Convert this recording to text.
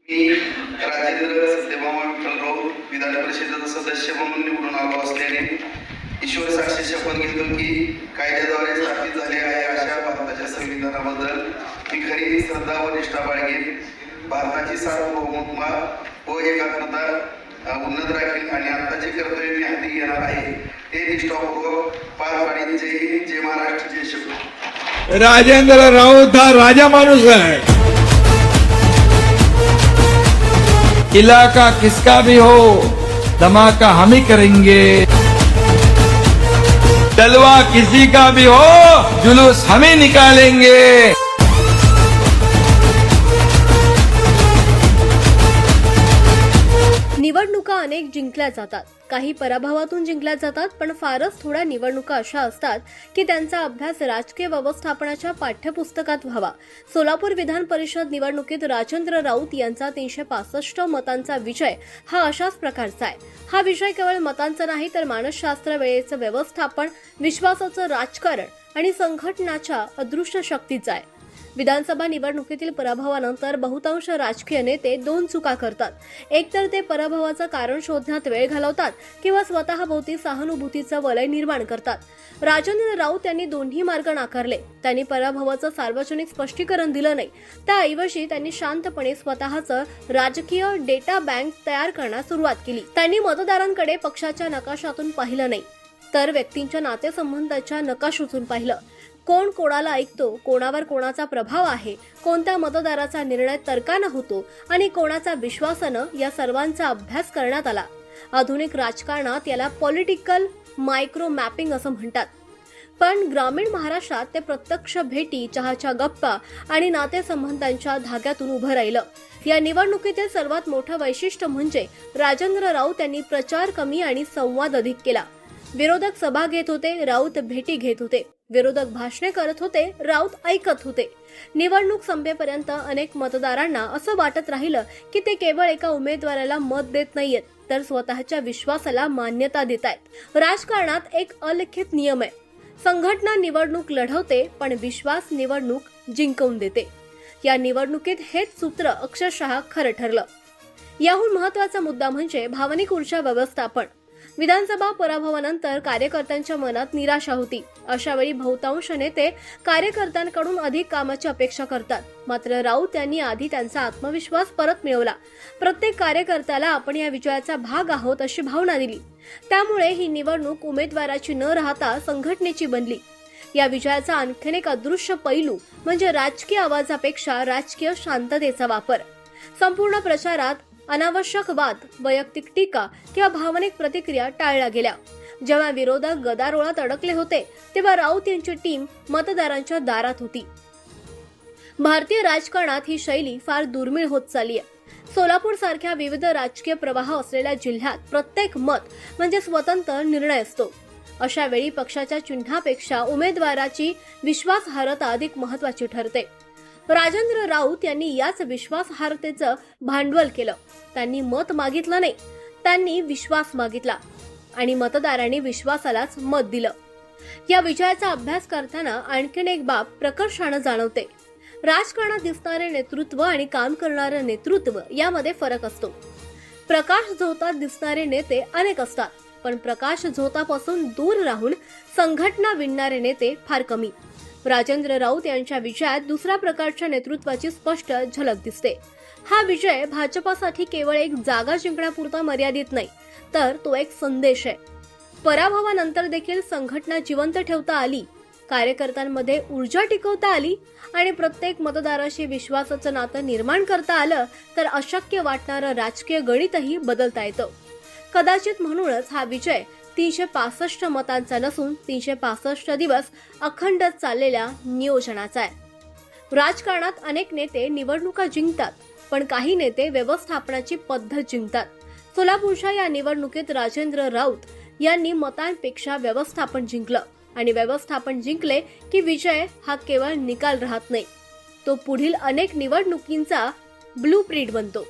मी राजेंद्र सत्यभामा विठ्ठल राऊत विधान परिषदेचा सदस्य म्हणून निवडून आलो असल्याने ईश्वर साक्षी शपथ घेतो की कायद्याद्वारे स्थापित झाले आहे अशा भारताच्या संविधानाबद्दल मी खरी श्रद्धा व निष्ठा बाळगेन. भारताची सार्वभौमत्व व एकात्मता उन्नत राखील आणि आता जे कर्तव्य मी हाती घेणार आहे ते निष्ठापूर्वक पार पाडीन. जय हिंद, जय महाराष्ट्र, जय शिवराय. राजेंद्र राऊत हा राजा माणूस है. इलाका किसका भी हो धमाका हम ही करेंगे. जलवा किसी का भी हो जुलूस हम ही निकालेंगे. निवडणुका अनेक जिंकल्या जातात, काही पराभवातून जिंकल्या जातात, पण फारच थोड्या निवडणुका अशा असतात की त्यांचा अभ्यास राजकीय व्यवस्थापनाच्या पाठ्यपुस्तकात व्हावा. सोलापूर विधान परिषद निवडणुकीत राजेंद्र राऊत यांचा 365 मतांचा विजय हा अशाच प्रकारचा आहे. हा विजय केवळ मतांचा नाही तर मानसशास्त्र, वेळेचं व्यवस्थापन, विश्वासाचं राजकारण आणि संघटनाच्या अदृश्य शक्तीचा आहे. विधानसभा निवडणुकीतील पराभवानंतर बहुतांश राजकीय नेते दोन चुका करतात. एकतर ते पराभवाचं कारण शोधण्यात वेळ घालवतात किंवा स्वतःभोवती सहानुभूतीचं वलय निर्माण करतात. राजेंद्र राऊत यांनी दोन्ही मार्ग नाकारले. त्यांनी पराभवाचं सार्वजनिक स्पष्टीकरण दिलं नाही. त्याऐवजी त्यांनी शांतपणे स्वतःचं राजकीय डेटा बँक तयार करण्यास सुरुवात केली. त्यांनी मतदारांकडे पक्षाच्या नकाशातून पाहिलं नाही तर व्यक्तींच्या नातेसंबंधाच्या नकाशातून पाहिलं. कोण कोणाला ऐकतो, कोणावर कोणाचा प्रभाव आहे, कोणत्या मतदाराचा निर्णय तर्कानं होतो आणि कोणाचा विश्वासानं, या सर्वांचा अभ्यास करण्यात आला. आधुनिक राजकारणात याला पॉलिटिकल मायक्रो मॅपिंग असं म्हणतात. पण ग्रामीण महाराष्ट्रात ते प्रत्यक्ष भेटी, चहाच्या गप्पा आणि नातेसंबंधांच्या धाग्यातून उभं राहिलं. या निवडणुकीतील सर्वात मोठं वैशिष्ट्य म्हणजे राजेंद्र राऊत यांनी प्रचार कमी आणि संवाद अधिक केला. विरोधक सभा घेत होते, राऊत भेटी घेत होते. विरोधक भाषणे करत होते, राऊत ऐकत होते. निवडणूक संपेपर्यंत अनेक मतदारांना असं वाटत राहिलं की ते केवळ एका उमेदवाराला मत देत नाहीयेत तर स्वतःच्या विश्वासाला मान्यता देत आहेत. राजकारणात एक अलिखित नियम आहे, संघटना निवडणूक लढवते पण विश्वास निवडणूक जिंकवून देते. या निवडणुकीत हेच सूत्र अक्षरशः खरं ठरलं. याहून महत्वाचा मुद्दा म्हणजे भावनिक ऊर्जा व्यवस्थापन. विधानसभा पराभवानंतर कार्यकर्त्यांच्या मनात निराशा होती. अशा वेळी बहुतांश नेते कार्यकर्त्यांकडून अधिक कामाची अपेक्षा करतात. मात्र राऊत यांनी आधी त्यांचा आत्मविश्वास परत मिळवला. प्रत्येक कार्यकर्त्याला आपण या विजयाचा भाग आहोत अशी भावना दिली. त्यामुळे ही निवडणूक उमेदवाराची न राहता संघटनेची बनली. या विजयाचा आणखीन एक अदृश्य पैलू म्हणजे राजकीय आवाजापेक्षा राजकीय शांततेचा वापर. संपूर्ण प्रचारात अनावश्यक वाद, वैयक्तिक टीका किंवा भावनिक प्रतिक्रिया टाळल्या गेल्या. जेव्हा विरोधक गदारोळात अडकले होते तेव्हा राऊत यांची टीम मतदारांच्या दारात होती. भारतीय राजकारणात ही शैली फार दुर्मिळ होत चालली आहे. सोलापूर सारख्या विविध राजकीय प्रवाह असलेल्या जिल्ह्यात प्रत्येक मत म्हणजे स्वतंत्र निर्णय असतो. अशा वेळी पक्षाच्या चिन्हापेक्षा उमेदवाराची विश्वासार्हता अधिक महत्वाची ठरते. राजेंद्र राऊत यांनी याच विश्वासार्हतेचं भांडवल केलं. त्यांनी मत मागितलं नाही, त्यांनी विश्वास मागितला आणि मतदारांनी विश्वासालाच मत दिलं. या विजयाचा अभ्यास करताना आणखीन एक बाब प्रकर्षानं जाणवते. राजकारणात दिसणारे नेतृत्व आणि काम करणारं नेतृत्व यामध्ये फरक असतो. प्रकाश झोतात दिसणारे नेते अनेक असतात, पण प्रकाश झोतापासून दूर राहून संघटना विणणारे नेते फार कमी. राजेंद्र राऊत यांच्या विजयात दुसऱ्या प्रकारच्या नेतृत्वाची स्पष्ट झलक दिसते. हा विजय भाजपासाठी केवळ एक जागा जिंकण्यापुरता मर्यादित नाही तर तो एक संदेश आहे. पराभवानंतर देखील संघटना जिवंत ठेवता आली, कार्यकर्त्यांमध्ये ऊर्जा टिकवता आली आणि प्रत्येक मतदाराशी विश्वासाचं नातं निर्माण करता आलं तर अशक्य वाटणारं राजकीय गणितही बदलता येतं. कदाचित म्हणूनच हा विजय 365 मतांचा नसून 365 दिवस अखंड चाललेल्या नियोजनाचा आहे. राजकारणात अनेक नेते निवडणुका जिंकतात, पण काही नेते व्यवस्थापनाची पद्धत जिंकतात. सोलापूरच्या या निवडणुकीत राजेंद्र राऊत यांनी मतांपेक्षा व्यवस्थापन जिंकलं आणि व्यवस्थापन जिंकले की विजय हा केवळ निकाल राहत नाही, तो पुढील अनेक निवडणुकींचा ब्लूप्रिंट बनतो.